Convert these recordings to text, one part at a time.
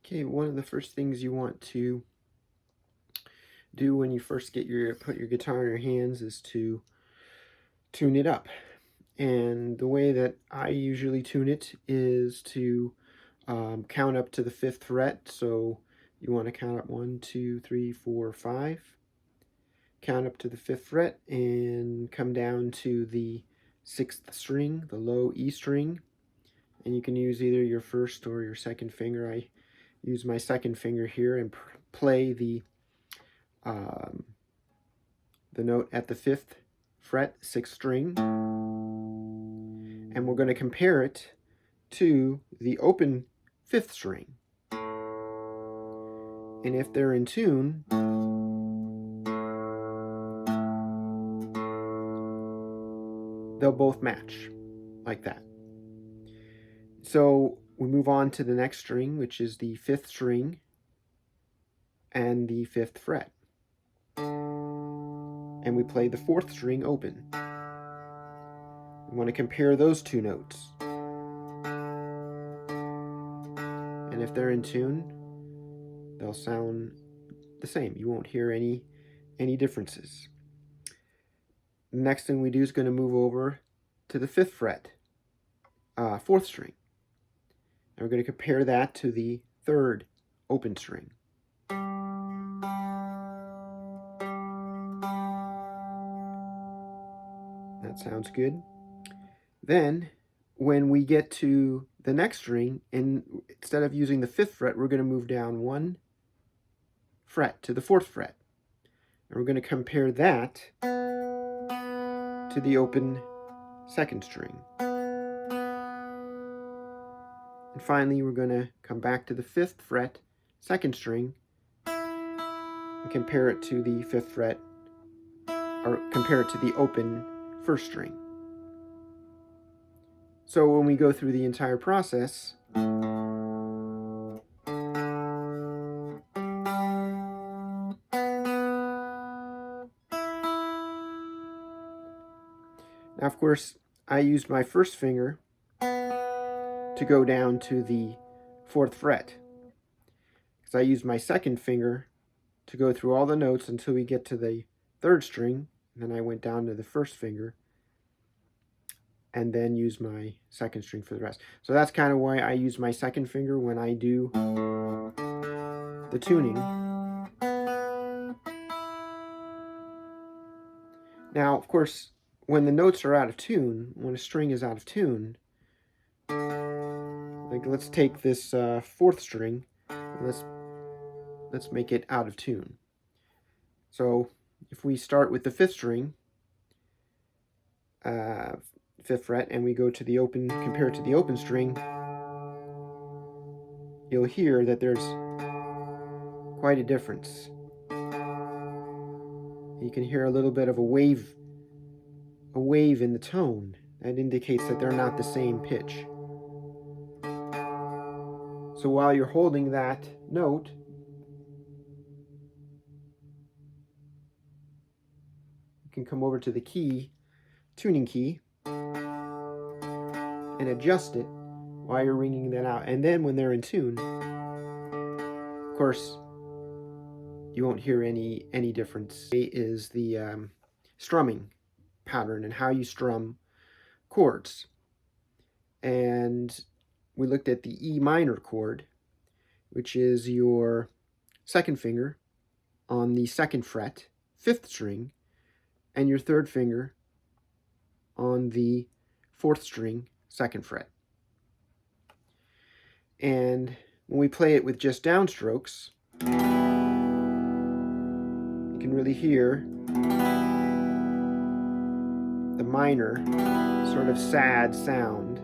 Okay, one of the first things you want to do when you first put your guitar in your hands is to tune it up. And the way that I usually tune it is to count up to the 5th fret. So you want to count up 1, 2, 3, 4, 5. Count up to the 5th fret and come down to the 6th string, the low E string. And you can use either your first or your second finger. I use my second finger here and play um, the note at the 5th fret, 6th string, and we're going to compare it to the open 5th string. And if they're in tune, they'll both match like that. So we move on to the next string, which is the 5th string and the 5th fret. And we play the 4th string open. We want to compare those two notes. And if they're in tune, they'll sound the same. You won't hear any differences. The next thing we do is going to move over to the 5th fret, 4th string. And we're going to compare that to the 3rd open string. That sounds good. Then, when we get to the next string, and instead of using the 5th fret, we're going to move down 1 fret to the 4th fret. And we're going to compare that to the open 2nd string. And finally, we're going to come back to the 5th fret, 2nd string, and compare it to the 5th fret, or compare it to the open 1st string. So when we go through the entire process, now of course, I used my first finger to go down to the 4th fret, because I used my second finger to go through all the notes until we get to the 3rd string, and then I went down to the 1st finger, and then use my 2nd string for the rest. So that's kind of why I use my second finger when I do the tuning. Now, of course, when the notes are out of tune, when a string is out of tune, like let's take this 4th string, and let's make it out of tune. So if we start with the 5th string, 5th fret, and we go to the open, compare it to the open string, you'll hear that there's quite a difference. You can hear a little bit of a wave in the tone. That indicates that they're not the same pitch. So while you're holding that note, you can come over to the key, tuning key, and adjust it while you're ringing that out. And then when they're in tune, of course, you won't hear any difference. Is the strumming pattern and how you strum chords. And we looked at the E minor chord, which is your second finger on the 2nd fret, 5th string, and your 3rd finger on the 4th string, 2nd fret. And when we play it with just downstrokes, you can really hear the minor, sort of sad sound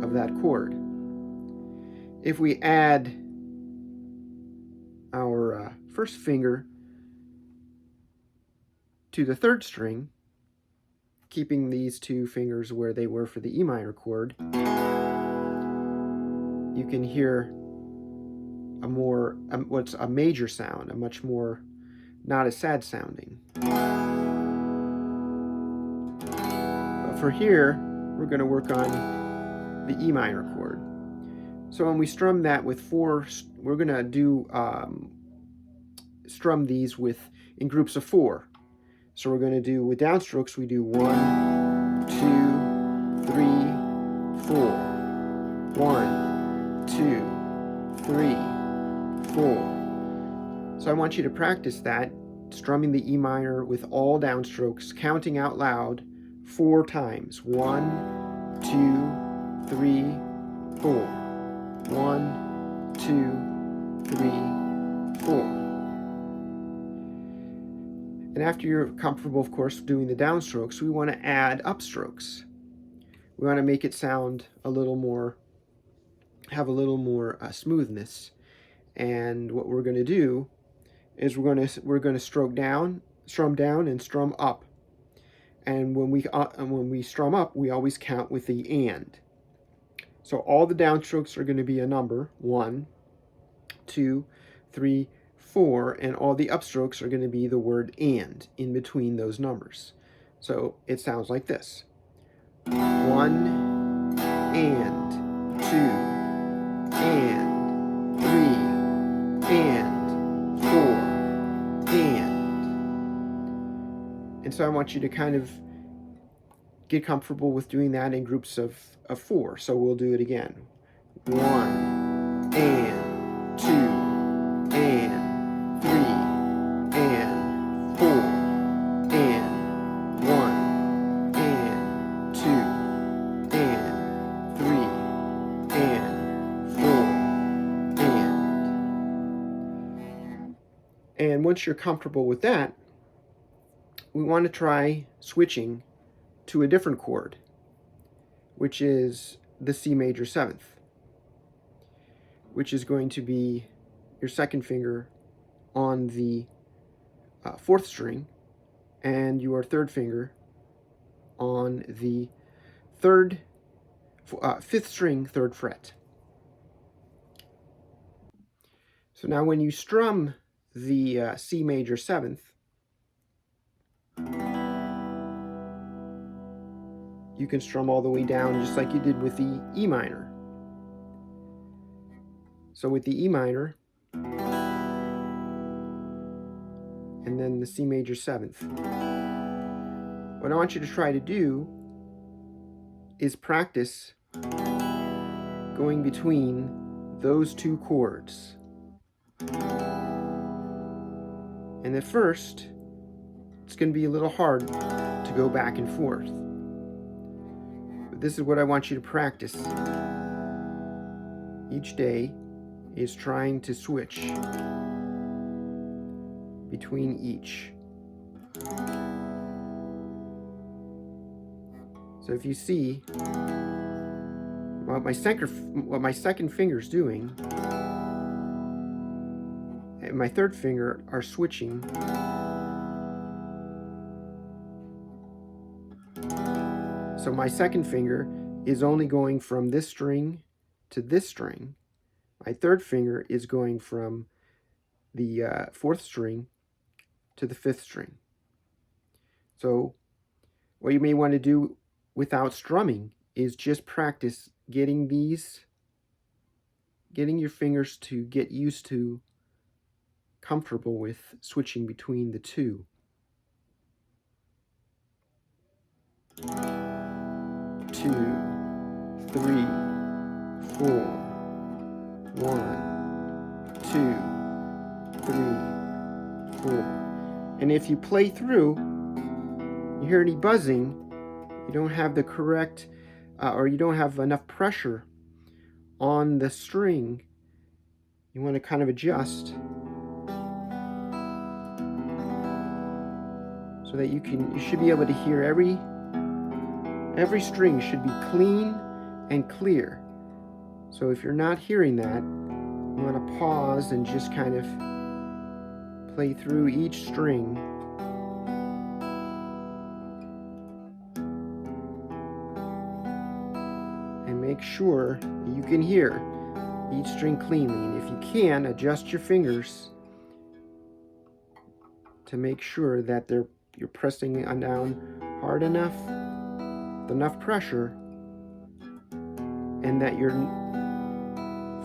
of that chord. If we add our first finger to the 3rd string, keeping these two fingers where they were for the E minor chord, you can hear what's a major sound, a much more, not as sad sounding. But for here, we're going to work on the E minor chord. So when we strum that with 4, we're going to do strum these in groups of 4. So we're going to do, with downstrokes, we do 1, 2, 3, 4. 1, 2, 3, 4. So I want you to practice that, strumming the E minor with all downstrokes, counting out loud 4 times. 1, 2, 3, 4. 1, 2, 3, 4. And after you're comfortable, of course, doing the downstrokes, we want to add upstrokes. We want to make it sound a little more, have a little more smoothness. And what we're going to do is we're going to strum down, and strum up. And when we strum up, we always count with the and. So all the downstrokes are going to be a number, 1, 2, 3, 4, and all the upstrokes are going to be the word and in between those numbers. So it sounds like this: 1 and 2 and 3 and 4 and so I want you to kind of get comfortable with doing that in groups of 4. So we'll do it again: 1 and 2 and 3 and 4 and 1 and 2 and 3 and 4 and once you're comfortable with that, we want to try switching to a different chord, which is the C major 7th, which is going to be your second finger on the 4th string and your third finger on the 5th string, 3rd fret. So now when you strum the C major 7th, you can strum all the way down just like you did with the E minor. So with the E minor and then the C major 7th, what I want you to try to do is practice going between those 2 chords. And at first, it's going to be a little hard to go back and forth. But this is what I want you to practice each day, is trying to switch between each. So if you see what my second finger is doing, and my third finger are switching. So my second finger is only going from this string to this string. My third finger is going from the 4th string to the 5th string. So what you may want to do without strumming is just practice getting your fingers to get used to, comfortable with switching between the 2. 2, 3, 4, 1, 2, 3, 4. And if you play through, you hear any buzzing, you don't have the correct, or you don't have enough pressure on the string, you want to kind of adjust so that you should be able to hear every string should be clean and clear. So if you're not hearing that, you want to pause and just kind of play through each string. And make sure that you can hear each string cleanly. And if you can, adjust your fingers to make sure that you're pressing it down hard enough, with enough pressure, and that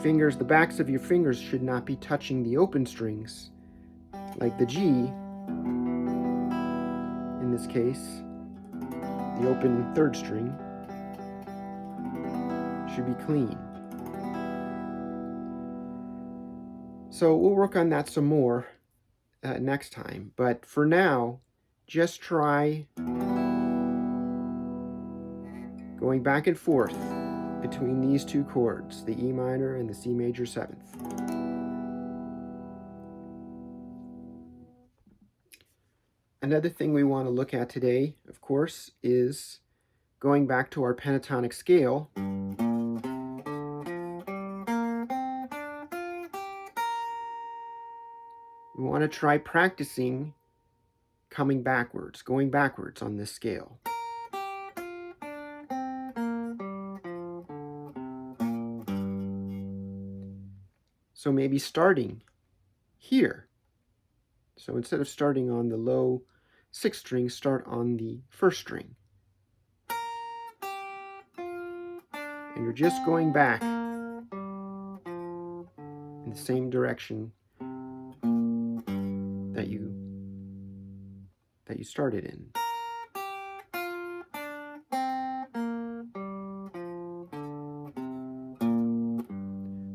fingers, the backs of your fingers should not be touching the open strings, like the G, in this case, the open third string, should be clean. So we'll work on that some more next time, but for now, just try going back and forth between these two chords, the E minor and the C major 7th. Another thing we want to look at today, of course, is going back to our pentatonic scale. We want to try practicing coming backwards, going backwards on this scale. So maybe starting here. So instead of starting on the low 6th string, start on the 1st string. And you're just going back in the same direction that you started in.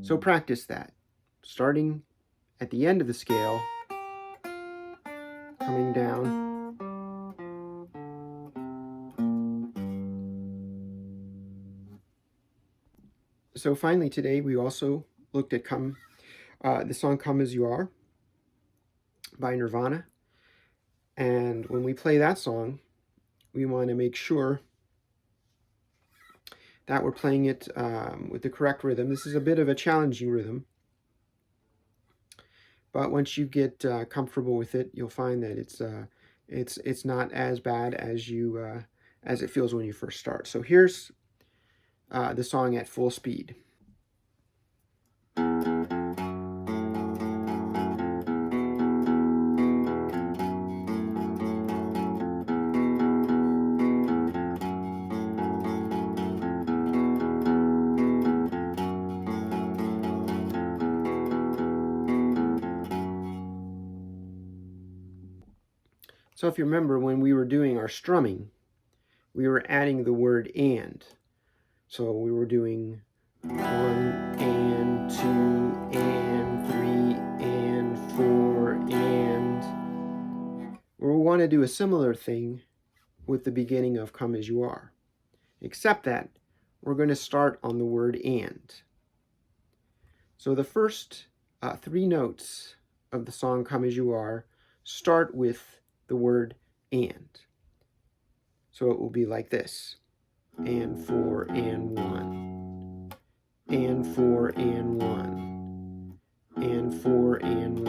So practice that, starting at the end of the scale, coming down, so finally today we also looked at the song Come As You Are by Nirvana. And when we play that song, we want to make sure that we're playing it with the correct rhythm. This is a bit of a challenging rhythm, but once you get comfortable with it, you'll find that it's not as bad as it feels when you first start. So here's the song at full speed. So if you remember, when we were doing our strumming, we were adding the word and. So we were doing 1 and 2 and 3 and 4 and. We want to do a similar thing with the beginning of Come As You Are, except that we're going to start on the word and. So the first 3 notes of the song Come As You Are start with the word and. So it will be like this: and 4 and 1, and 4 and 1, and 4 and